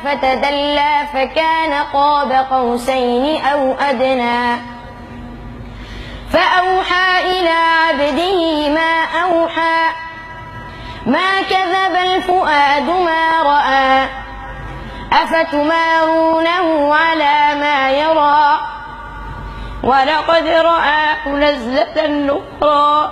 فتدلى فكان قاب قوسين أو أدنى فأوحى إلى عبده ما أوحى ما كذب الفؤاد ما رأى أفتمارونه على ما يرى ولقد رآه نزلة أخرى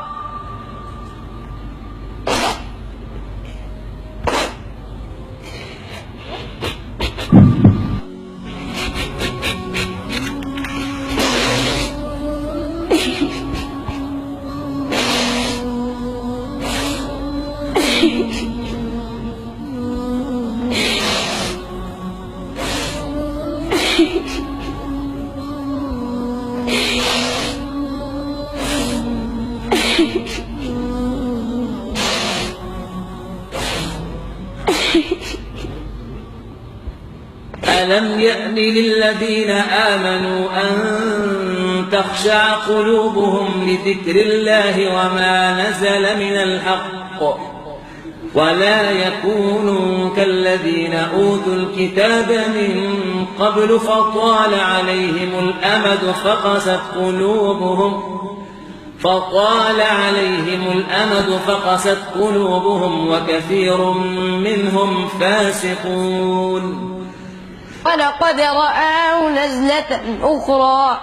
ألم يأن للذين آمنوا أن تخشع قلوبهم لذكر الله وما نزل من الحق ولا يكونوا كالذين أوتوا الكتاب من قبل فطال عليهم الأمد فقست قلوبهم وكثير منهم فاسقون. ولقد رآه نزلة أخرى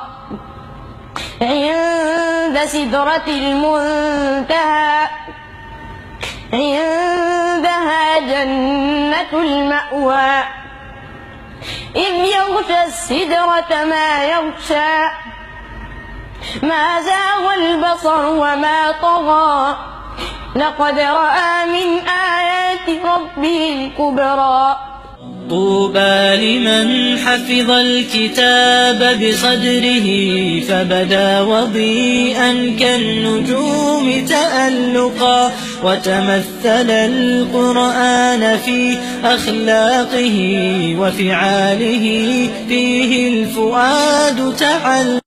عند سدرة المنتهى عندها جنة المأوى إذ يغشى السدرة ما يغشى ما زاغ البصر وما طغى لقد رأى من آيات ربه الكبرى. طوبى لمن حفظ الكتاب بصدره فبدا وضيئا كالنجوم تألقا وتمثل القرآن في أخلاقه وفعاله فيه الفؤاد تعلق.